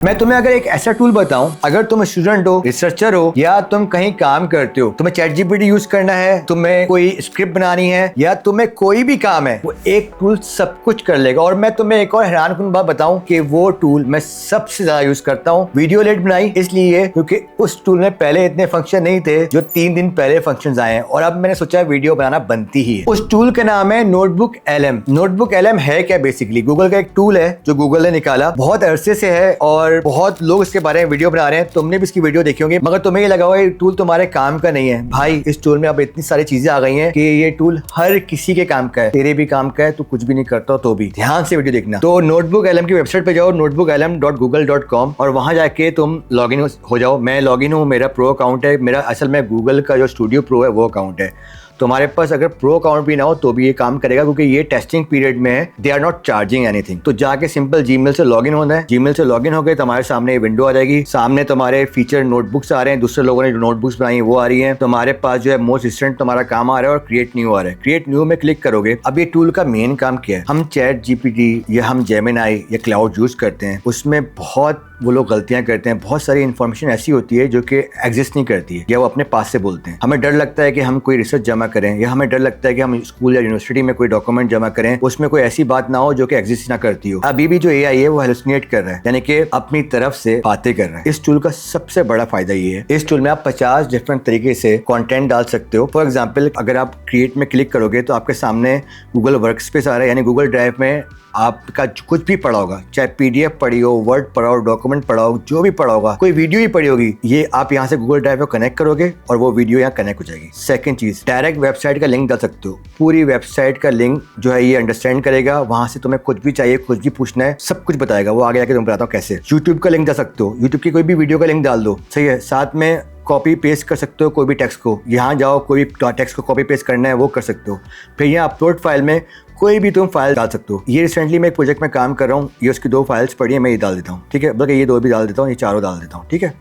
मैं तुम्हें अगर एक ऐसा टूल बताऊं, अगर तुम स्टूडेंट हो, रिसर्चर हो या तुम कहीं काम करते हो, तुम्हें चैट जीपीटी यूज करना है, तुम्हें कोई स्क्रिप्ट बनानी है या तुम्हें कोई भी काम है, वो एक टूल सब कुछ कर लेगा। और मैं तुम्हें एक और हैरानकुन बात बताऊं कि वो टूल मैं सबसे ज्यादा यूज करता हूं। वीडियो लेट बनाई इसलिए क्योंकि उस टूल में पहले इतने फंक्शन नहीं थे जो 3 दिन पहले फंक्शन आए हैं, और अब मैंने सोचा वीडियो बनाना बनती ही है। उस टूल का नाम है नोटबुक एलएम। नोटबुक एलएम है क्या? बेसिकली गूगल का एक टूल है जो गूगल ने निकाला, बहुत अरसे से है और बहुत लोग इसके बारे में वीडियो बना रहे हैं। तुमने भी इसकी वीडियो देखी होगी, मगर तुम्हें ये लगा होगा ये टूल तुम्हारे काम का नहीं है। भाई, इस टूल में अब इतनी सारी चीजें आ गई हैं कि ये टूल हर किसी के काम का है। तेरे भी काम का है, तू कुछ भी नहीं करता तो भी ध्यान से वीडियो देखना। तो नोटबुक एलएम की वेबसाइट पे जाओ, notebooklm.google.com, और वहां जाके तुम लॉग इन हो जाओ। मैं लॉग इन हूँ, मेरा प्रो अकाउंट है। मेरा असल में गूगल का जो स्टूडियो प्रो है वो अकाउंट है। तुम्हारे पास अगर प्रो अकाउंट भी ना हो तो भी ये काम करेगा, क्योंकि ये टेस्टिंग पीरियड में है। They are not charging anything. तो जाके सिंपल जीमेल से लॉगिन होना है। जीमेल से लॉगिन हो गए, तुम्हारे सामने विंडो आ जाएगी। सामने तुम्हारे फीचर नोटबुक्स आ रहे हैं, दूसरे लोगों ने जो नोटबुक्स बनाई है वो आ रही है। तुम्हारे पास जो है मोस्ट रिसेंट तुम्हारा काम आ रहा है और क्रिएट न्यू आ रहा है। क्रिएट न्यू में क्लिक करोगे। अब ये टूल का मेन काम क्या है? हम चैट जीपीटी या हम जेमिनाई या क्लाउड यूज करते हैं, उसमें बहुत वो लोग गलतियां करते हैं। बहुत सारी इन्फॉर्मेशन ऐसी होती है जो कि एग्जिस्ट नहीं करती है या वो अपने पास से बोलते हैं। हमें डर लगता है कि हम कोई रिसर्च जमा करें, या हमें डर लगता है कि हम स्कूल या यूनिवर्सिटी में कोई डॉक्यूमेंट जमा करें, उसमें कोई ऐसी बात ना हो जो कि एग्जिस्ट ना करती हो। अभी भी जो एआई है वो हेलुसिनेट कर रहा है, यानी कि अपनी तरफ से बातें कर रहा है। इस टूल का सबसे बड़ा फायदा ये है, इस टूल में आप 50 डिफरेंट तरीके से कंटेंट डाल सकते हो। फॉर एग्जांपल, अगर आप क्रिएट में क्लिक करोगे तो आपके सामने गूगल वर्कस्पेस आ रहा है, यानी गूगल ड्राइव में आपका कुछ भी पड़ा होगा, चाहे पीडीएफ पड़ी हो, वर्ड पड़ा हो, डॉक्यूमेंट पड़ा हो, जो भी पड़ा होगा, कोई वीडियो ही पड़ी होगी, ये आप यहाँ से गूगल ड्राइव को कनेक्ट करोगे और वो वीडियो यहाँ कनेक्ट हो जाएगी। सेकंड चीज, डायरेक्ट वेबसाइट का लिंक डाल सकते हो। पूरी वेबसाइट का लिंक जो है ये अंडरस्टैंड करेगा। वहां से तुम्हें कुछ भी चाहिए, कुछ भी पूछना है, सब कुछ बताएगा। वो आगे जाके तुम बताता हूँ कैसे। यूट्यूब का लिंक डाल सकते हो, यूट्यूब की कोई भी वीडियो का लिंक डाल दो, सही है। साथ में कॉपी पेस्ट कर सकते हो कोई भी टेक्स्ट को, यहाँ जाओ कोई भी टेक्स्ट को कॉपी पेस्ट करना है वो कर सकते हो। फिर यहाँ अपलोड फाइल में कोई भी तुम फाइल डाल सकते हो। ये रिसेंटली मैं एक प्रोजेक्ट में काम कर रहा हूँ, ये उसकी 2 फाइल्स पड़ी है, मैं ये डाल देता हूँ, ठीक है। बल्कि ये 2 भी डाल देता हूँ, ये चारों डाल देता हूँ, ठीक है।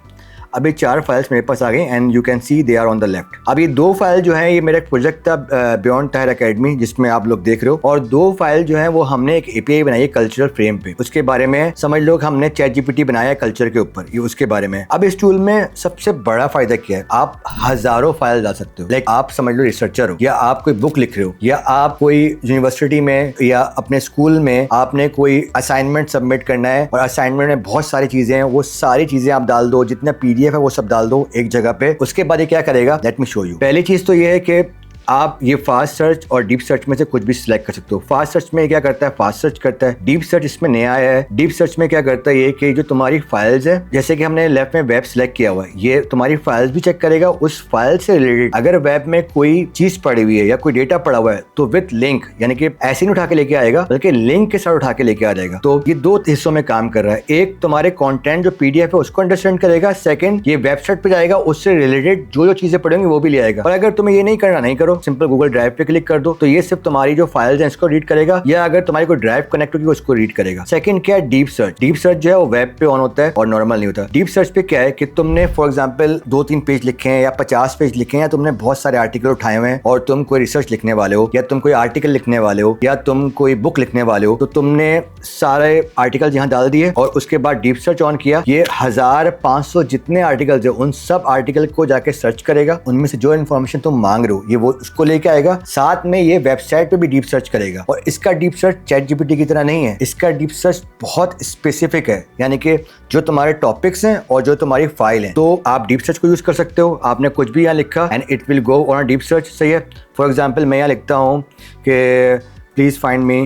अब ये 4 फाइल्स मेरे पास आ गई and you can see they are on the left. अब ये 2 फाइल जो है ये मेरा एक प्रोजेक्ट था बियॉन्ड टायर एकेडमी, जिसमें आप लोग देख रहे हो। और 2 फाइल जो है वो हमने एक एपीआई बनाई है कल्चरल फ्रेम पे, उसके बारे में समझ लो हमने चैट जीपीटी बनाया है कल्चर के ऊपर, ये उसके बारे में। अब इस टूल में सबसे बड़ा फायदा क्या है? आप हजारों फाइल डाल सकते हो। लाइक आप समझ लो रिसर्चर हो, या आप कोई बुक लिख रहे हो, या आप कोई यूनिवर्सिटी में या अपने स्कूल में आपने कोई असाइनमेंट सबमिट करना है, और असाइनमेंट में बहुत सारी चीजें हैं, वो सारी चीजें आप डाल दो, जितना पीडीएफ है वो सब डाल दो एक जगह पे। उसके बाद ये क्या करेगा, लेट मी शो यू। पहली चीज तो ये है कि आप ये फास्ट सर्च और डीप सर्च में से कुछ भी सिलेक्ट कर सकते हो। फास्ट सर्च में क्या करता है, फास्ट सर्च करता है। डीप सर्च इसमें नया आया है। डीप सर्च में क्या करता है ये कि जो तुम्हारी फाइल्स है, जैसे कि हमने लेफ्ट में वेब सिलेक्ट किया हुआ है, ये तुम्हारी फाइल्स भी चेक करेगा। उस फाइल से रिलेटेड अगर वेब में कोई चीज पड़ी हुई है या कोई डेटा पड़ा हुआ है तो विथ लिंक, यानी कि ऐसे नहीं उठा के लेके आएगा बल्कि लिंक के साथ उठा के लेके आ जाएगा। तो ये 2 हिस्सों में काम कर रहा है। एक तुम्हारे कंटेंट जो पीडीएफ है उसको अंडरस्टैंड करेगा। सेकंड, ये वेबसाइट पे जाएगा, उससे रिलेटेड जो चीजें पड़ेंगी वो भी ले आएगा। और अगर तुम्हें ये नहीं करना, नहीं करो, सिंपल गूगल ड्राइव पे क्लिक कर दो, तो ये सिर्फ तुम्हारी जो फाइल्स हैं इसको रीड करेगा, या अगर तुम्हारी कोई ड्राइव कनेक्ट होगी उसको रीड करेगा। सेकंड क्या है, डीप सर्च। डीप सर्च जो है वो वेब पे ऑन होता है और नॉर्मल नहीं होता। डीप सर्च पे क्या है कि तुमने फॉर एग्जांपल 2-3 पेज लिखे हैं या 50 पेज लिखे हैं, या तुमने बहुत सारे आर्टिकल उठाए हुए हैं और तुम कोई रिसर्च लिखने वाले हो, या तुम कोई आर्टिकल लिखने वाले हो, या तुम कोई बुक लिखने वाले हो, तो तुमने सारे आर्टिकल यहाँ डाल दिए और उसके बाद डीप सर्च ऑन किया। ये 1500 जितने आर्टिकल्स है उन सब आर्टिकल को जाके सर्च करेगा, उनमें से जो इन्फॉर्मेशन तुम मांग रहे हो ये वो उसको लेके आएगा। साथ में ये वेबसाइट पे भी डीप सर्च करेगा। और इसका डीप सर्च चैट जीपीटी की तरह नहीं है, इसका डीप सर्च बहुत स्पेसिफिक है, यानी कि जो तुम्हारे टॉपिक्स हैं और जो तुम्हारी फाइल है, तो आप डीप सर्च को यूज कर सकते हो। आपने कुछ भी यहाँ लिखा and it will go on deep search, सही है। फॉर एग्जाम्पल मैं यहाँ लिखता हूँ कि please find me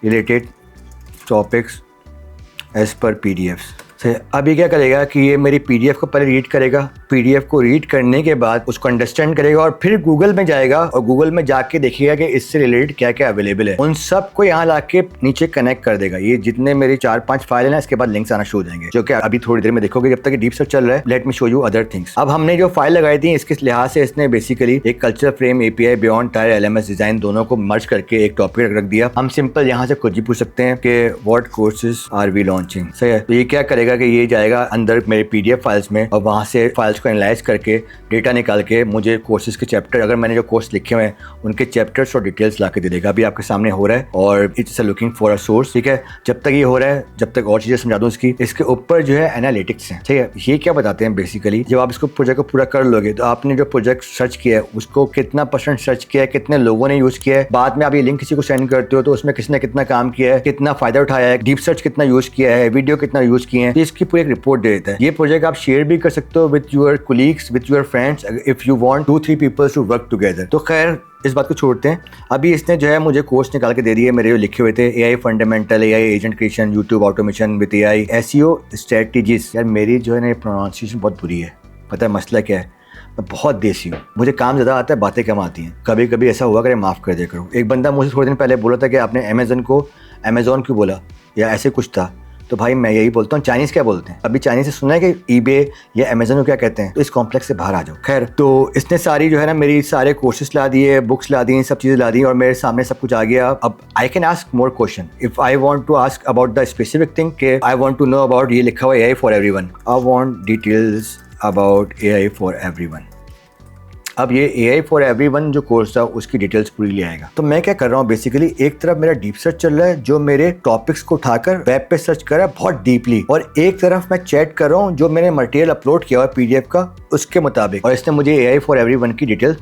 related topics as per PDF. अब ये क्या करेगा कि ये मेरी पीडीएफ को पहले रीड करेगा, पीडीएफ को रीड करने के बाद उसको अंडरस्टैंड करेगा और फिर गूगल में जाएगा और गूगल में जाके देखिएगा कि इससे रिलेटेड क्या क्या अवेलेबल है, उन सब को यहाँ लाके नीचे कनेक्ट कर देगा। ये जितने मेरी 4-5 फाइल है ना, इसके बाद लिंक्स आना शुरू हो जाएंगे, जो कि अभी थोड़ी देर में देखोगे जब तक डीप सर्च चल रहा है। Let me show you other things. अब हमने जो फाइल लगाई थी इसके लिहाज से इसने बेसिकली एक culture frame, API, beyond tyre, LMS design दोनों को मर्ज करके एक टॉपिक रख दिया। हम सिंपल यहाँ से कुछ भी पूछ सकते हैं कि what courses are we launching, सही है। तो ये क्या करेगा, करेगा कि ये जाएगा अंदर मेरे PDF फाइल्स में और वहाँ से फाइल्स को एनालाइज करके डेटा निकाल के मुझे कोर्सेज के चैप्टर, अगर मैंने जो कोर्स लिखे हुए हैं उनके चैप्टर्स और डिटेल्स ला के दे देगा। अभी आपके सामने हो रहा है और it's looking for a source. ठीक है, जब तक ये हो रहा है, जब तक और चीज़ें समझा दूँ इसके ऊपर जो है एनालिटिक्स है। ठीक है, ये क्या बताते हैं बेसिकली, जब आप इसको प्रोजेक्ट को पूरा कर लोगे तो आपने जो प्रोजेक्ट सर्च किया है उसको कितना % सर्च किया है, कितने लोगों ने यूज किया है, बाद में आप ये लिंक किसी को सेंड करते हो तो उसमें किसने कितना काम किया है, कितना फायदा उठाया है, डीप सर्च कितना यूज किया है, वीडियो कितना यूज किए हैं, तो इसकी पूरी एक रिपोर्ट दे देता है। ये प्रोजेक्ट आप शेयर भी कर सकते हो with your colleagues, with your friends, if you want 2-3 peoples to work together. तो खैर इस बात को छोड़ते हैं। अभी इसने जो है मुझे कोर्स निकाल के दे दिए मेरे जो लिखे हुए थे, AI fundamental, AI agent creation, YouTube automation with AI, SEO strategies. यार मेरी जो है ना प्रोनाउंसिएशन बहुत बुरी है, पता है मसला क्या है, मैं बहुत देसी हूँ, मुझे काम ज़्यादा आता है, बातें कम आती हैं। कभी कभी ऐसा हुआ करे, माफ़ कर दिया करो। एक बंदा मुझे थोड़े दिन पहले बोला था कि आपने अमेज़न को अमेज़ॉन क्यों बोला, या ऐसे कुछ था। तो भाई मैं यही बोलता हूँ, चाइनीज़ क्या बोलते हैं? अभी चाइनीज़ से सुना है कि eBay या अमेज़न को क्या कहते हैं? तो इस कॉम्प्लेक्स से बाहर आ जाओ। खैर, तो इसने सारी जो है ना मेरी सारे कोर्सेज ला दिए, बुक्स ला दी, सब चीज़ें ला दी और मेरे सामने सब कुछ आ गया। अब I can ask more question if I want to ask about the specific thing के I want to know about, ये लिखा हुआ AI for everyone, I want details about AI for everyone. अब ये AI फॉर एवरीवन जो course था उसकी details पूरी ले आएगा। तो मैं क्या कर रहा हूँ बेसिकली, एक तरफ मेरा डीप सर्च चल रहा है जो मेरे टॉपिक्स को उठाकर वेब पे सर्च कर रहा है बहुत डीपली, और एक तरफ मैं चैट कर रहा हूँ जो मैंने मटेरियल अपलोड किया हुआ PDF का उसके मुताबिक, और इसने मुझे AI फॉर एवरीवन की डिटेल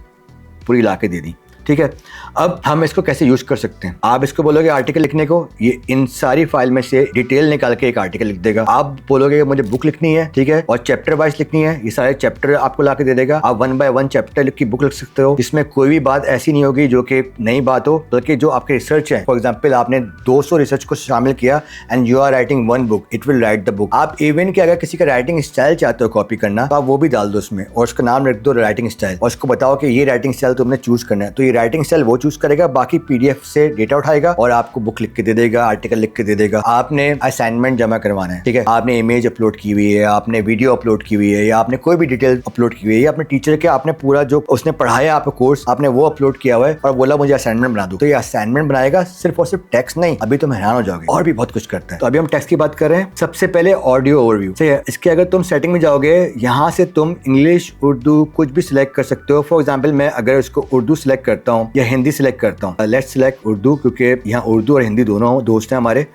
पूरी ला के दे दी। ठीक है, अब हम इसको कैसे यूज कर सकते हैं? आप इसको बोलोगे आर्टिकल लिखने को, ये इन सारी फाइल में से डिटेल निकाल के एक आर्टिकल लिख देगा। आप बोलोगे कि मुझे बुक लिखनी है, ठीक है, और चैप्टर वाइज लिखनी है, ये सारे चैप्टर आपको ला के दे देगा। आप 1 by 1 चैप्टर की बुक लिख सकते हो, इसमें कोई भी बात ऐसी नहीं होगी जो कि नई बात हो, बल्कि जो आपके रिसर्च है, फॉर एग्जाम्पल आपने 200 रिसर्च को शामिल किया and you are writing 1 book, it will write the book. आप इवन कि अगर किसी का राइटिंग स्टाइल चाहते हो कॉपी करना, तो आप वो भी डाल दो उसमें और उसका नाम रख दो राइटिंग स्टाइल, और उसको बताओ कि ये राइटिंग स्टाइल तुमने चूज करना है। तो ये राइटिंग स्टाइल वो करेगा, बाकी PDF से डेटा उठाएगा और आपको बुक लिख के दे देगा, आर्टिकल लिख के दे देगा। आपने असाइनमेंट जमा करवाना है, ठीक है, आपने इमेज अपलोड की हुई है, आपने वीडियो अपलोड की हुई है, या आपने कोई भी डिटेल अपलोड की हुई है, या अपने टीचर के आपने पूरा जो उसने पढ़ाया आपको कोर्स आपने वो अपलोड किया हुआ है और बोला मुझे असाइनमेंट बना दो, तो ये असाइनमेंट बनाएगा। सिर्फ और सिर्फ टेक्स्ट नहीं, अभी तुम हैरान हो जाओगे, और भी बहुत कुछ करता है। तो अभी हम टेक्स्ट की बात कर रहे हैं। सबसे पहले ऑडियो ओवरव्यू, ठीक है, इसके अगर तुम सेटिंग में जाओगे, यहाँ से तुम इंग्लिश, उर्दू कुछ भी सिलेक्ट कर सकते हो। फॉर एग्जाम्पल मैं अगर इसको उर्दू सिलेक्ट करता हूँ या हिंदी सिलेक्ट करता हूँ, लेट्स सिलेक्ट उर्दू, क्योंकि यहाँ उर्दू और हिंदी दोनों दोस्त हैं हमारे।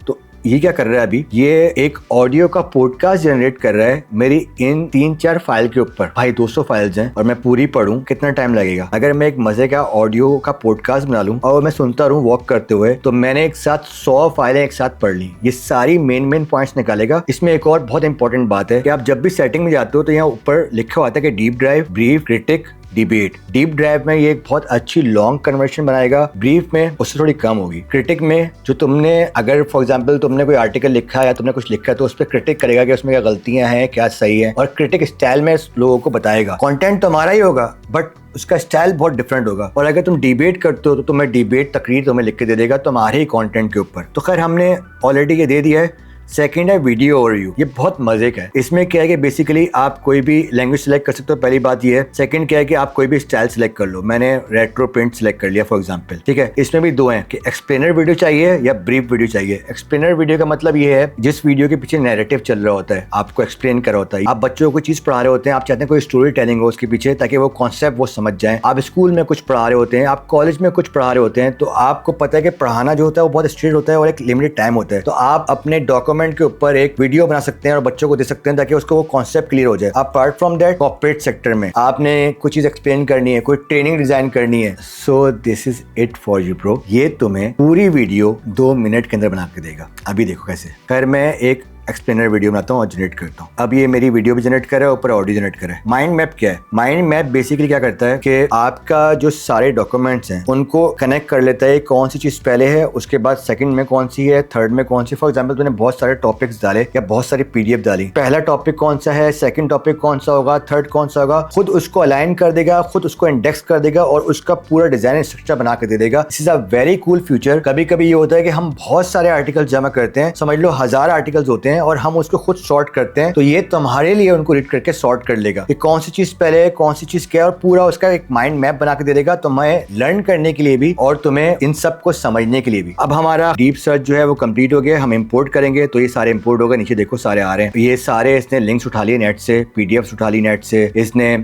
तो ये क्या कर रहा है अभी, ये एक ऑडियो का पॉडकास्ट जनरेट कर रहा है मेरी इन 3-4 फाइल के ऊपर। भाई 200 फाइल्स हैं और मैं पूरी पढ़ूं कितना टाइम लगेगा? अगर मैं एक मजे का ऑडियो का पॉडकास्ट बना लूं और मैं सुनता रहूं वॉक करते हुए, तो मैंने एक साथ 100 फाइलें एक साथ पढ़ ली। ये सारी मेन पॉइंट्स निकालेगा। इसमें एक और बहुत इंपॉर्टेंट बात है कि आप जब भी सेटिंग में जाते हो तो यहाँ ऊपर लिखा हुआ था कि deep drive, brief, critic, debate. Deep drive में ये एक बहुत अच्छी लॉन्ग कन्वर्शन बनाएगा, ब्रीफ में उससे थोड़ी कम होगी। क्रिटिक में जो तुमने अगर फॉर एग्जांपल तुमने कोई आर्टिकल लिखा है या तुमने कुछ लिखा है तो उस पर क्रिटिक करेगा कि उसमें क्या गलतियां हैं, क्या सही है, और क्रिटिक स्टाइल में लोगों को बताएगा। कंटेंट तुम्हारा ही होगा बट उसका स्टाइल बहुत डिफरेंट होगा। और अगर तुम डिबेट करते हो तो तुम्हें डिबेट तकरीर तुम्हें लिख के दे देगा तुम्हारे ही कंटेंट के ऊपर। तो खैर हमने ऑलरेडी ये दे दिया है। सेकेंड है वीडियो ओवरव्यू, ये बहुत मजे का है। इसमें क्या है कि बेसिकली आप कोई भी लैंग्वेज सिलेक्ट कर सकते हो, पहली बात ये है। सेकंड क्या है कि आप कोई भी स्टाइल सिलेक्ट कर लो। मैंने रेट्रो प्रिंट सिलेक्ट कर लिया फॉर एग्जांपल, ठीक है। इसमें भी दो हैं कि एक्सप्लेनर वीडियो चाहिए या ब्रीफ वीडियो चाहिए। एक्सप्लेनर वीडियो का मतलब ये है जिस वीडियो के पीछे नैरेटिव चल रहा होता है, आपको एक्सप्लेन कर रहा होता है। आप बच्चों को कोई चीज पढ़ा रहे होते हैं, आप चाहते हैं कोई स्टोरी टेलिंग हो उसके पीछे ताकि वो कॉन्सेप्ट वो समझ जाए। आप स्कूल में कुछ पढ़ा रहे होते हैं, आप कॉलेज में कुछ पढ़ा रहे होते हैं, तो आपको पता है कि पढ़ाना जो होता है वो बहुत स्ट्रिक्ट होता है और एक लिमिटेड टाइम होता है। तो आप अपने डॉक्यूमेंट के ऊपर एक वीडियो बना सकते हैं और बच्चों को दे सकते हैं ताकि उसको वो कॉन्सेप्ट क्लियर हो जाए। Apart from that, corporate sector में आपने कुछ चीज एक्सप्लेन करनी है, कोई ट्रेनिंग डिजाइन करनी है, so this is it for you bro. ये तुम्हें पूरी वीडियो 2 मिनट के अंदर बना के देगा। अभी देखो कैसे। खैर मैं एक एक्सप्लेनर वीडियो बनाता हूँ और जनरेट करता हूँ। अब ये मेरी वीडियो भी जनरेट कर रहा है, ऊपर ऑडियो जनरेट कर रहा है। माइंड मैप क्या है? माइंड मैप बेसिकली क्या करता है कि आपका जो सारे डॉक्यूमेंट्स हैं उनको कनेक्ट कर लेता है। कौन सी चीज पहले है, उसके बाद सेकंड में कौन सी है, थर्ड में कौन सी। फॉर एग्जांपल तूने बहुत सारे टॉपिक्स डाले या बहुत सारी PDF डाली, पहला टॉपिक कौन सा है, सेकंड टॉपिक कौन सा होगा, थर्ड कौन सा होगा, खुद उसको अलाइन कर देगा, खुद उसको इंडेक्स कर देगा और उसका पूरा डिजाइन स्ट्रक्चर बना के दे देगा। This is a very cool feature. कभी कभी ये होता है कि हम बहुत सारे आर्टिकल जमा करते हैं, समझ लो 1000 आर्टिकल्स होते हैं हैं और हम उसको खुद सॉर्ट करते हैं, तो ये तुम्हारे लिए उनको रीड करके सॉर्ट कर लेगा कि कौन सी चीज पहले है, कौन सी चीज क्या है, और पूरा उसका एक माइंड मैप बना के दे देगा तुम्हें लर्न करने के लिए भी और तुम्हें इन सब को समझने के लिए भी। अब हमारा डीप सर्च जो है वो कंप्लीट हो गया, हम इंपोर्ट करेंगे तो ये सारे इंपोर्ट हो गए, नीचे देखो सारे आ रहे हैं। ये सारे इसने लिंक्स उठा लिए नेट से, पीडीएफ उठा ली नेट से, इसने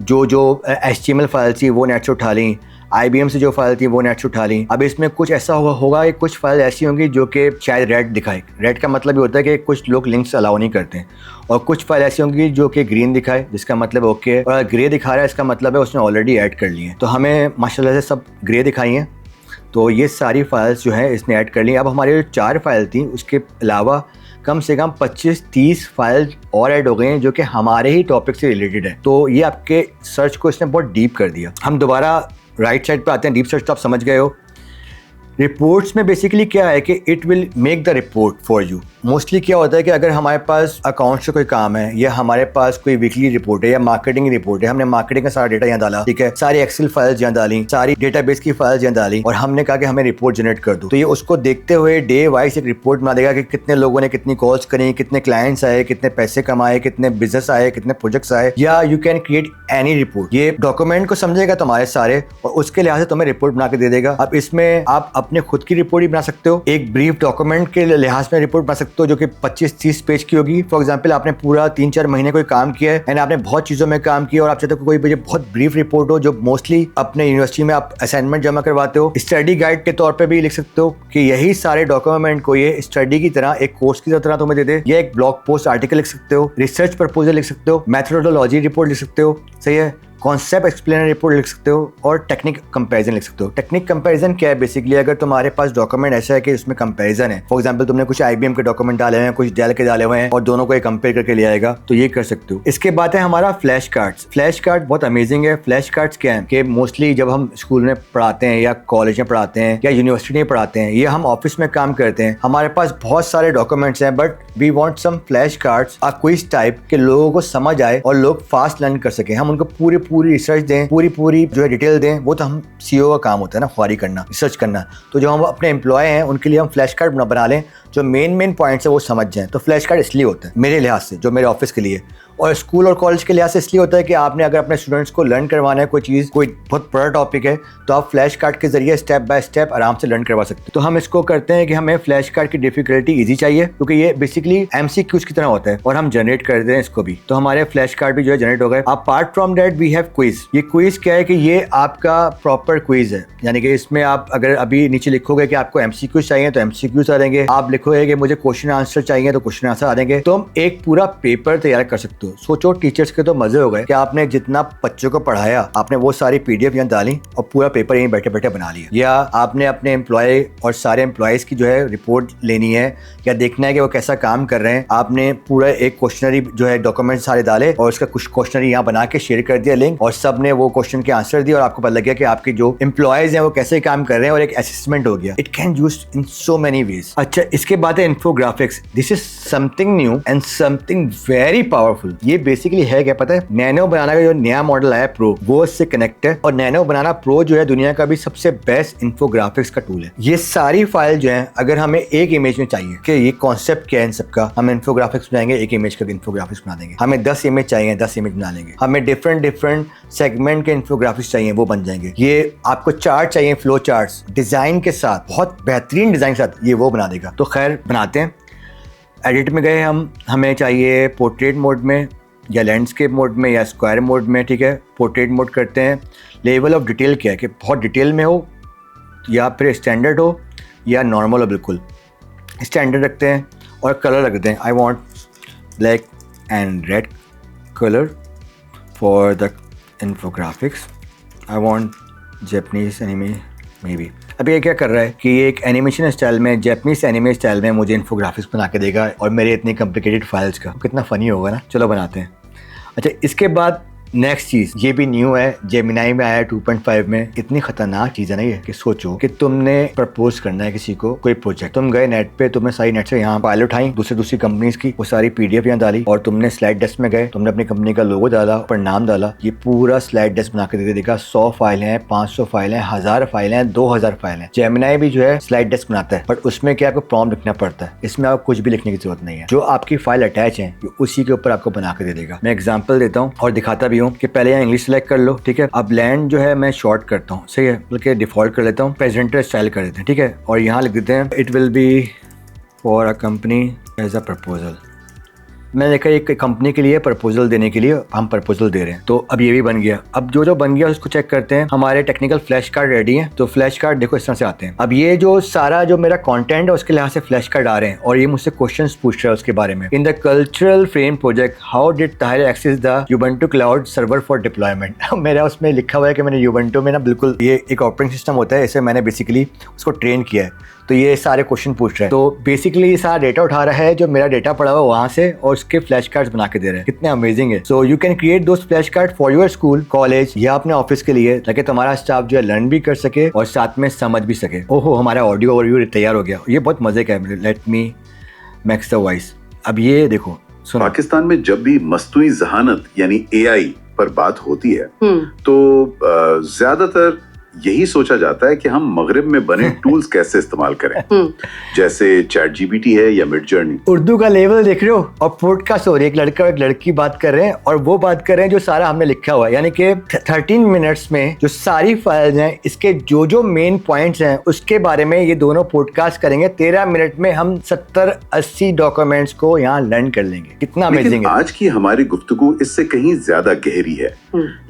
जो HTML फाइल थी वो नेट से उठा ली, IBM से जो फाइल थी वो नेट से उठा ली। अब इसमें कुछ ऐसा होगा कि कुछ फाइल ऐसी होंगी जो कि शायद रेड दिखाए, रेड का मतलब ये होता है कि कुछ लोग लिंक्स अलाउ नहीं करते हैं, और कुछ फाइल ऐसी होंगी जो कि ग्रीन दिखाए जिसका मतलब ओके, और ग्रे दिखा रहा है इसका मतलब है उसने ऑलरेडी ऐड कर लिए। तो हमें माशाल्लाह से सब ग्रे दिखाई हैं, तो ये सारी फाइल्स जो है इसने ऐड कर ली। अब हमारे जो 4 फाइल थी उसके अलावा कम से कम 25-30 फाइल और ऐड हो गए हैं जो कि हमारे ही टॉपिक से रिलेटेड है। तो ये आपके सर्च को इसने बहुत डीप कर दिया। हम दोबारा राइट साइड पे आते हैं, डीप सर्च तो आप समझ गए हो। रिपोर्ट्स में बेसिकली क्या है कि it will make the report for you. Mostly क्या होता है कि अगर हमारे पास अकाउंट से कोई काम है या हमारे पास कोई वीकली रिपोर्ट है या मार्केटिंग रिपोर्ट है, हमने मार्केटिंग का सारा डेटा यहाँ डाला, ठीक है, सारी एक्सेल फाइल्स यहाँ डाली, सारी डेटाबेस की फाइल्स यहाँ डाली, और हमने कहा कि हमें रिपोर्ट जनरेट कर दो, तो ये उसको देखते हुए डे वाइज एक रिपोर्ट बना देगा कि कितने लोगों ने कितनी कॉल्स करी, कितने क्लाइंट्स आए, कितने पैसे कमाए, कितने बिजनेस आए, कितने प्रोजेक्ट्स आए, या you can create any report. ये डॉक्यूमेंट को समझेगा तुम्हारे सारे और उसके लिहाज से तुम्हें रिपोर्ट बना के दे देगा। अब इसमें आप अपने खुद की रिपोर्ट ही बना सकते हो, एक ब्रीफ डॉक्यूमेंट के लिहाज में रिपोर्ट बना सकते हो जो कि 25-30 पेज की होगी। फॉर एग्जांपल आपने पूरा 3-4 महीने कोई काम किया है एंड आपने बहुत चीजों में काम किया और आप चाहते हो कोई मुझे बहुत ब्रीफ रिपोर्ट हो, जो मोस्टली अपने यूनिवर्सिटी में आप असाइनमेंट जमा करवाते हो, स्टडी गाइड के तौर पे भी लिख सकते हो कि यही सारे डॉक्यूमेंट को ये स्टडी की तरह एक कोर्स की तरह तुम्हें दे दे। ये एक ब्लॉग पोस्ट आर्टिकल लिख सकते हो, रिसर्च प्रपोजल लिख सकते हो, मेथोडोलॉजी रिपोर्ट लिख सकते हो, सही है, कॉन्सेप्ट एक्सप्लेनर रिपोर्ट लिख सकते हो, और टेक्निक कंपैरिजन लिख सकते हो। टेक्निक कंपैरिजन क्या है? बेसिकली अगर तुम्हारे पास डॉक्यूमेंट ऐसा है कि उसमें कंपैरिजन है, फॉर एग्जांपल तुमने कुछ IBM के डॉक्यूमेंट डाले हुए हैं, कुछ डेल के डाले हुए हैं और दोनों को एक कंपेयर करके ले आएगा, तो ये कर सकते हो। इसके बाद है हमारा फ्लैश कार्ड्स। फ्लैश कार्ड बहुत अमेजिंग है। फ्लैश कार्ड्स क्या है कि मोस्टली जब हम स्कूल में पढ़ाते हैं या कॉलेज में पढ़ाते हैं या यूनिवर्सिटी में पढ़ाते हैं या हम ऑफिस में काम करते हैं, हमारे पास बहुत सारे डॉक्यूमेंट्स हैं, but we want some flash cards or quiz type के लोगों को समझ आए और लोग फास्ट लर्न कर सके। हम उनको पूरी रिसर्च दें, पूरी जो है डिटेल दें। वो तो हम CEO का काम होता है ना, ख्वारी करना, रिसर्च करना। तो जो हम अपने एम्प्लॉय हैं उनके लिए हम फ्लैश कार्ड बना लें जो मेन पॉइंट्स है वो समझ जाएं। तो फ्लैश कार्ड इसलिए होता है मेरे लिहाज से, जो मेरे ऑफिस के लिए, और स्कूल और कॉलेज के लिहाज से इसलिए होता है कि आपने अगर अपने स्टूडेंट्स को लर्न करवाना है कोई चीज़, कोई बहुत बड़ा टॉपिक है, तो आप फ्लैश कार्ड के जरिए स्टेप बाय स्टेप आराम से लर्न करवा सकते हैं। तो हम इसको करते हैं कि हमें फ्लैश कार्ड की डिफिकल्टी ईजी चाहिए, क्योंकि ये बेसिकली MCQs की तरह होता है और हम जनरेट करते हैं इसको भी। तो हमारे फ्लैश कार्ड भी जो है जनरेट हो गए। Apart from that we have quiz. ये क्विज क्या है कि ये आपका प्रॉपर क्विज है, यानी कि इसमें आप अगर अभी नीचे लिखोगे कि आपको MCQs चाहिए तो MCQs आ जाएंगे, आप लिखोगे कि मुझे क्वेश्चन आंसर चाहिए तो क्वेश्चन आंसर आ जाएंगे। तो हम एक पूरा पेपर तैयार कर सकते हो। सोचो टीचर्स के तो मजे हो गए कि आपने जितना बच्चों को पढ़ाया आपने वो सारी PDF यहाँ डाली और पूरा पेपर यहीं बैठे बैठे बना लिया। या आपने अपने एम्प्लॉय और सारे एम्प्लॉयज की जो है रिपोर्ट लेनी है या देखना है कि वो कैसा काम कर रहे हैं, आपने पूरा एक क्वेश्चनरी जो है डॉक्यूमेंट सारे डाले और उसका कुछ क्वेश्चनरी यहाँ बना के शेयर कर दिया लिंक, और सब ने वो क्वेश्चन के आंसर दिए और आपको पता लग गया कि आपके जो एम्प्लॉयज हैं वो कैसे काम कर रहे हैं और एक असेसमेंट हो गया। It can use in so many ways. अच्छा, इसके बाद है infographics. This is something new and something very powerful. ये बेसिकली है क्या पता है? नैनो बनाना का जो नया मॉडल आया प्रो, वो इससे कनेक्ट है, और नैनो बनाना प्रो जो है दुनिया का भी सबसे बेस्ट इन्फोग्राफिक्स का टूल है। ये सारी फाइल जो है अगर हमें एक इमेज में चाहिए कि ये कॉन्सेप्ट क्या है इन सबका, हम इन्फोग्राफिक्स बनाएंगे, एक इमेज का इन्फोग्राफिक्स बना देंगे। हमें 10 इमेज चाहिए, 10 इमेज बना लेंगे। हमें डिफरेंट सेगमेंट के इन्फोग्राफिक्स चाहिए, वो बन जाएंगे। ये आपको चार्ट चाहिए, फ्लो चार्ट्स डिजाइन के साथ, बहुत बेहतरीन डिजाइन के साथ, ये वो बना देगा। तो खैर बनाते हैं। एडिट में गए हम, हमें चाहिए पोर्ट्रेट मोड में या लैंडस्केप मोड में या स्क्वायर मोड में, ठीक है। पोर्ट्रेट मोड करते हैं। लेवल ऑफ डिटेल क्या है कि बहुत डिटेल में हो या फिर स्टैंडर्ड हो या नॉर्मल हो। बिल्कुल स्टैंडर्ड रखते हैं और कलर रखते हैं। I want black and red colour for the infographics. I want Japanese anime may be. अब ये क्या कर रहा है कि ये एक एनिमेशन स्टाइल में, जापानीज एनिमे स्टाइल में मुझे इन्फोग्राफिक्स बना के देगा और मेरे इतनी कॉम्प्लिकेटेड फाइल्स का। कितना फ़नी होगा ना। चलो बनाते हैं। अच्छा, इसके बाद नेक्स्ट चीज ये भी न्यू है, जेमिनाई में आया 2.5 में। इतनी खतरनाक चीज है ना ये कि सोचो कि तुमने प्रपोज करना है किसी को कोई प्रोजेक्ट, तुम गए नेट पे, तुमने सारी नेट से यहाँ फाइल उठाई दूसरी कंपनीज की, वो सारी पीडीएफ यहाँ डाली और तुमने स्लाइड डेस्क में गए, तुमने अपनी कंपनी का लोगो डाला, ऊपर नाम डाला, ये पूरा स्लाइड डेस्क बना के देखा 100 फाइल है, 500 फाइल है, 1000 फाइल है, 2000 फाइल है। जेमिनाई भी जो है स्लाइड डेस्क बनाता है, बट उसमें क्या आपको प्रॉम्प्ट लिखना पड़ता है, इसमें आपको कुछ भी लिखने की जरूरत नहीं है। जो आपकी फाइल अटैच है उसी के ऊपर आपको बना के दे देगा। मैं एग्जांपल देता हूँ और दिखाता भी हूँ कि पहले यहाँ इंग्लिश सेलेक्ट कर लो, ठीक है। अब लैंड जो है मैं शॉर्ट करता हूँ, सही है, बल्कि डिफॉल्ट कर लेता हूँ, प्रेजेंटर स्टाइल कर देते हैं, ठीक है। और यहाँ लिख देते हैं it will be for a company as a proposal. मैंने देखा एक कंपनी के लिए प्रपोजल देने के लिए हम प्रपोजल दे रहे हैं, तो अब ये भी बन गया। अब जो बन गया उसको चेक करते हैं। हमारे टेक्निकल फ्लैश कार्ड रेडी है, तो फ्लैश कार्ड देखो इस तरह से आते हैं। अब ये जो सारा जो मेरा कंटेंट है उसके लिहाज से फ्लैश कार्ड आ रहे हैं और ये मुझसे क्वेश्चंस पूछ रहा है उसके बारे में। In the cultural frame project how did Tahir access the Ubuntu cloud server for deployment. मेरा उसमें लिखा हुआ है कि मैंने यूबंटू में ना बिल्कुल ये एक ऑपरेटिंग सिस्टम होता है, इसे मैंने बेसिकली उसको ट्रेन किया है, तो ये सारे क्वेश्चन पूछ रहे हैं। तो बेसिकली ये सारा डेटा उठा रहा है जो मेरा डेटा पड़ा हुआ वहां से और उसके फ्लैश कार्ड्स बना के दे रहे हैं। कितने अमेजिंग है। So you can create those flash card for your school, college या अपने ऑफिस के लिए, ताकि तुम्हारा स्टाफ जो है लर्न भी कर सके और साथ में समझ भी सके। ओहो, हमारा ऑडियो ओवरव्यू तैयार हो गया, ये बहुत मजे का है। Let me max the voice. अब ये देखो सुनो। पाकिस्तान में जब भी मस्तूई जहानत यानी एआई पर बात होती है तो ज्यादातर यही सोचा जाता है कि हम मगरिब में बने टूल्स कैसे इस्तेमाल करें, जैसे चैट जीपीटी है या मिड जर्नी। उर्दू का लेवल देख रहे हो, और पॉडकास्ट हो रही है, एक लड़का और एक लड़की बात कर रहे हैं और वो बात कर रहे हैं जो सारा हमने लिखा हुआ है, यानी कि 13 मिनट्स में जो सारी फाइल्स हैं, इसके जो मेन पॉइंट्स हैं उसके बारे में ये दोनों पॉडकास्ट करेंगे। 13 मिनट में हम 70-80 डॉक्यूमेंट्स को यहाँ लर्न कर लेंगे। कितना अमेजिंग है। आज की हमारी गुफ्तगू इससे कहीं ज्यादा गहरी है।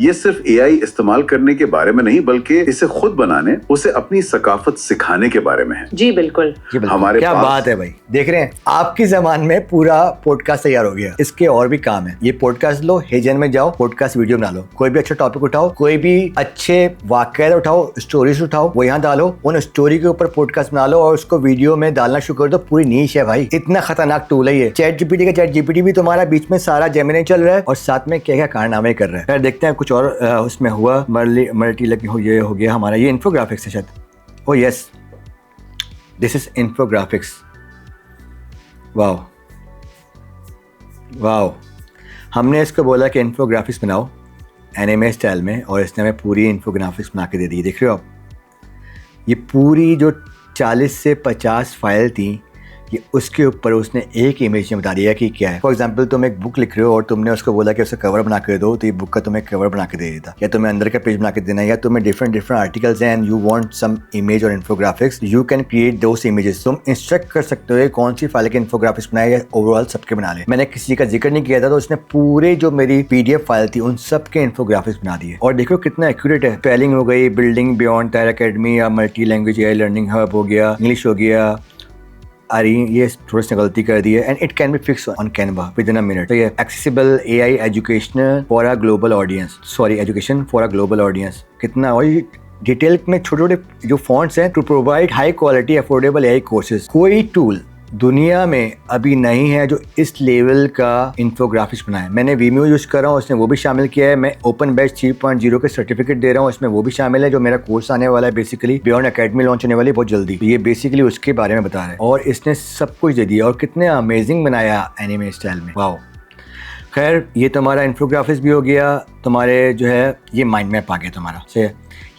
ये सिर्फ एआई इस्तेमाल करने के बारे में नहीं, बल्कि इसे खुद बनाने, उसे अपनी सकाफत सिखाने के बारे में है। जी बिल्कुल। हमारे क्या बात है भाई। देख रहे हैं आपकी जबान में पूरा पॉडकास्ट तैयार हो गया। इसके और भी काम है। ये पॉडकास्ट लो, हेजन में जाओ, पॉडकास्ट वीडियो बना लो, कोई भी अच्छा टॉपिक उठाओ, कोई भी अच्छे वाकया उठाओ, स्टोरीज उठाओ, वो यहाँ डालो, उन स्टोरी के ऊपर पॉडकास्ट बना लो और उसको वीडियो में डालना शुरू कर दो। पूरी नीश है भाई। इतना खतरनाक टूल है ये। चैट जीपीटी भी तुम्हारा बीच में सारा जेमिनी चल रहा है और साथ में क्या क्या कारनामे कर रहा है। देखते हैं कुछ और उसमें हुआ। मल्टी लगी हो गया हमारा। ये इन्फोग्राफिक्स है शायद। ओ yes, this is infographics. Wow wow. हमने इसको बोला कि इन्फोग्राफिक्स बनाओ एनिमे स्टाइल में, और इसने हमें पूरी इन्फोग्राफिक्स बना के दे दी। देख रहे हो आप, ये पूरी जो 40 से 50 फाइल थी, ये उसके ऊपर उसने एक इमेज में बता दिया कि क्या है। फॉर एग्जांपल तुम एक बुक लिख रहे हो और तुमने उसको बोला कि उसे कवर बना के दो, तो ये बुक का तुम्हें कवर बना के दे देता, या तुम्हें अंदर का पेज बना के देना, या तुम्हें डिफरेंट आर्टिकल्स हैं and you want some image और infographics, you can create those images. तुम इंस्ट्रक्ट कर सकते हो कौन सी फाइल के इन्फोग्राफिक्स बनाए या ओवरऑल सबके बना ले। मैंने किसी का जिक्र नहीं किया था, तो उसने पूरे जो मेरी पीडीएफ फाइल थी उन सब के इन्फोग्राफिक्स बना दिए। और देखो कितना एक्यूरेट है। स्पेलिंग हो गई, बिल्डिंग बियॉन्ड ताहिर एकेडमी या multi language AI learning hub हो गया, इंग्लिश हो गया, ये थोड़ी सी गलती कर दी है, and it can be fix on Canva within a minute. तो ये accessible AI educational for a global audience, education for a global audience. कितना, और डिटेल में छोटे छोटे जो फॉन्ट्स हैं to provide high quality affordable AI courses. कोई टूल दुनिया में अभी नहीं है जो इस लेवल का इन्फोग्राफिक्स बनाए। मैंने वीमियो यूज कर रहा हूँ, उसने वो भी शामिल किया है। मैं ओपन बैच 3.0 के सर्टिफिकेट दे रहा हूँ, इसमें वो भी शामिल है, जो मेरा कोर्स आने वाला है बेसिकली बियॉन्ड एकेडमी लॉन्च होने वाली बहुत जल्दी। तो ये बेसिकली उसके बारे में बता रहा है और इसने सब कुछ दे दिया और कितने अमेजिंग बनाया एनिमे स्टाइल में। वाओ। खैर, ये तुम्हारा इन्फोग्राफिक्स भी हो गया। तुम्हारे जो है ये माइंड मैप आ गया तुम्हारा। से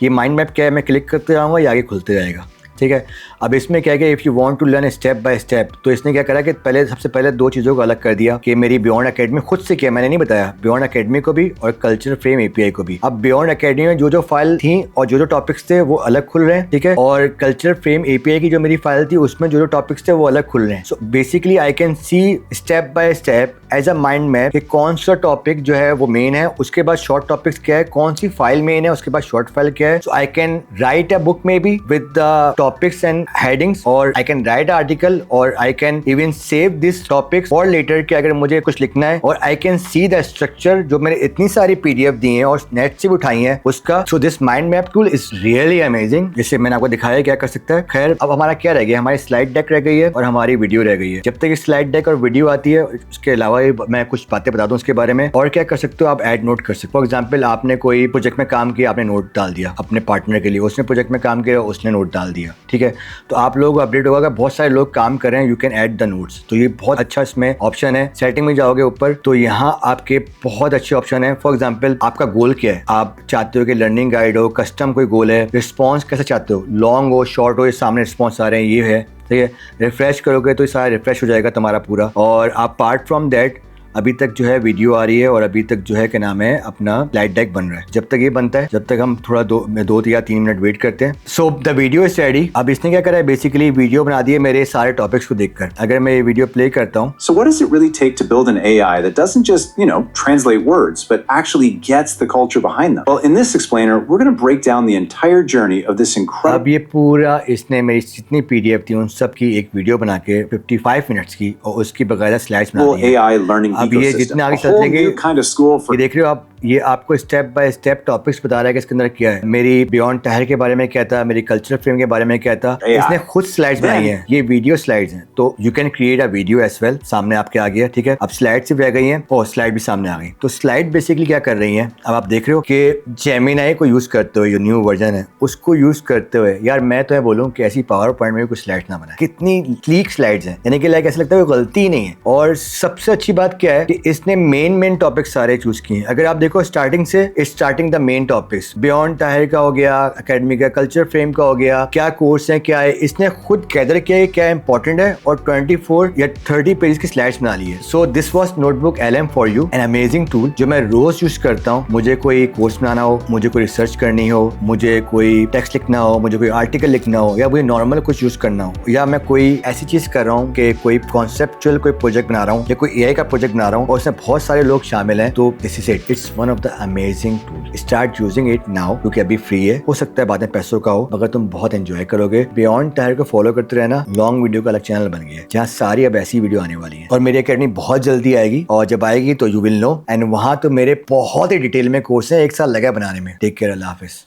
ये माइंड मैप क्या है, मैं क्लिक करते जाऊँगा, ये आगे खुलते जाएगा, ठीक है। अब इसमें क्या है, if you want to learn step by step, तो इसने क्या करा कि सबसे पहले दो चीज़ों को अलग कर दिया कि मेरी बियॉन्ड एकेडमी खुद से किया, मैंने नहीं बताया, बियॉन्ड एकेडमी को भी और कल्चर फ्रेम एपीआई को भी। अब बियॉन्ड एकेडमी में जो फाइल थी और जो टॉपिक्स थे वो अलग खुल रहे हैं, ठीक है, और कल्चर फ्रेम एपीआई की जो मेरी फाइल थी उसमें जो टॉपिक्स थे वो अलग खुल रहे हैं। So basically I can see step by step as a mind map कि कौन सा टॉपिक जो है वो मेन है, उसके बाद शॉर्ट टॉपिक्स क्या है, कौन सी फाइल मेन है, उसके बाद शॉर्ट फाइल क्या है। So I can write a book maybe with the topics and headings और आई कैन राइट आर्टिकल और I can even save this topics for later कि अगर मुझे कुछ लिखना है, और I can see the structure जो मैंने इतनी सारी पीडीएफ दी हैं और नेट से भी उठाई हैं उसका। So this mind map tool is really amazing. जैसे मैंने आपको दिखाया क्या कर सकता है। खैर अब हमारा क्या रह गया, हमारी स्लाइड डेक रह गई है और हमारी वीडियो रह गई है। जब तक ये स्लाइड डेक और वीडियो आती है उसके अलावा मैं कुछ बातें बता दूं उसके बारे में। और क्या कर सकते हो आप, ऐड नोट कर सकते हो। फॉर एग्जाम्पल आपने कोई प्रोजेक्ट में काम किया, आपने नोट डाल दिया अपने पार्टनर के लिए, उसने प्रोजेक्ट में काम किया, उसने नोट डाल दिया, ठीक है। तो आप लोग अपडेट होगा कि बहुत सारे लोग काम कर रहे हैं, you can add the notes. तो ये बहुत अच्छा इसमें ऑप्शन है। सेटिंग में जाओगे ऊपर तो यहाँ आपके बहुत अच्छे ऑप्शन है। फॉर एग्जाम्पल आपका गोल क्या है, आप चाहते हो कि लर्निंग गाइड हो, कस्टम कोई गोल है, रिस्पॉन्स कैसे चाहते हो, लॉन्ग हो शॉर्ट हो, ये सामने रिस्पॉन्स आ रहे हैं, ये है, ठीक है। रिफ्रेश करोगे तो ये सारा रिफ्रेश हो जाएगा तुम्हारा पूरा। और अपार्ट फ्रॉम दैट अभी तक जो है वीडियो आ रही है और अभी तक जो है क्या नाम है अपना स्लाइड डेक बन रहा है। जब तक ये बनता है, जब तक हम थोड़ा 2 या 3 मिनट वेट करते हैं। So the video is ready. अब इसने क्या करा है, बेसिकली वीडियो बना दी है मेरे सारे टॉपिक्स को देखकर। अगर मैं ये वीडियो प्ले करता हूँ। So what does it really take to build an AI that doesn't just, translate words, but actually gets the culture behind them? Well, in this explainer, we're going to break down the entire journey of this incredible... अब ये पूरा इसने मेरी जितनी PDF थी उन सब की एक वीडियो बना के 55 मिनट्स की और उसकी बकायदा स्लाइड्स बना दी है। AI learning अब ये जितना आगे ecosystem, a whole new kind of school for... ये देख रहे हो आप, ये आपको स्टेप बाय स्टेप टॉपिक्स बता रहा है कि इसके अंदर क्या है। मेरी बियॉन्ड टायर के बारे में क्या था, मेरी कल्चरल फिल्म के बारे में क्या था। इसने खुद स्लाइड्स बनाई हैं, ये वीडियो स्लाइड्स हैं। तो you can create a video as well. सामने आपके आ गया, ठीक है। अब स्लाइड से भी आ गई हैं और स्लाइड भी सामने आ गई। तो स्लाइड बेसिकली क्या कर रही हैं, अब आप देख रहे हो कि जेमिनाई को यूज करते हुए, जो न्यू वर्जन है उसको यूज करते हुए, यार मैं तो बोलूँ कि ऐसी पावर पॉइंट में कुछ स्लाइड्स ना बनाए, कितनी क्लीक स्लाइड्स हैं, यानी कि लाइक ऐसा लगता है कोई गलती ही नहीं है। और सबसे अच्छी बात क्या है कि इसने मेन टॉपिक सारे चूज किए हैं। अगर आप देखो स्टार्टिंग से, starting the main topics, beyond tyre का हो गया, एकेडमी का, कल्चर फ्रेम का हो गया, क्या कोर्स है, क्या है, इसने खुद गैदर किया है क्या इंपॉर्टेंट है और 24 या 30 पेज की स्लाइड्स बना ली है। So this was notebook LM for you, an amazing tool जो मैं रोज यूज करता हूँ। मुझे कोई कोर्स बनाना हो, मुझे कोई रिसर्च करनी हो, मुझे कोई टेक्स्ट लिखना हो, मुझे कोई आर्टिकल लिखना हो, या मुझे नॉर्मल कुछ यूज करना हो, या मैं कोई ऐसी चीज कर रहा हूँ कि कोई कॉन्सेप्चुअल कोई प्रोजेक्ट बना रहा हूँ या कोई AI का प्रोजेक्ट बना रहा हूँ और उसमें बहुत सारे लोग शामिल हैं, तो this is it. It's one of the amazing tool. Start using it now, क्योंकि अभी फ्री है। हो सकता है बाद में पैसों का हो, मगर तुम बहुत एंजॉय करोगे। बियॉन्ड टायर को फॉलो करते रहना। लॉन्ग वीडियो का अलग चैनल बन गया है जहाँ सारी अब ऐसी वीडियो आने वाली है। और मेरी अकेडमी बहुत जल्दी आएगी और जब आएगी तो यू विल नो। एंड वहाँ तो मेरे बहुत ही डिटेल में कोर्स है, 1 साल लगा बनाने में। टेक केयर, अल्लाह हाफिज।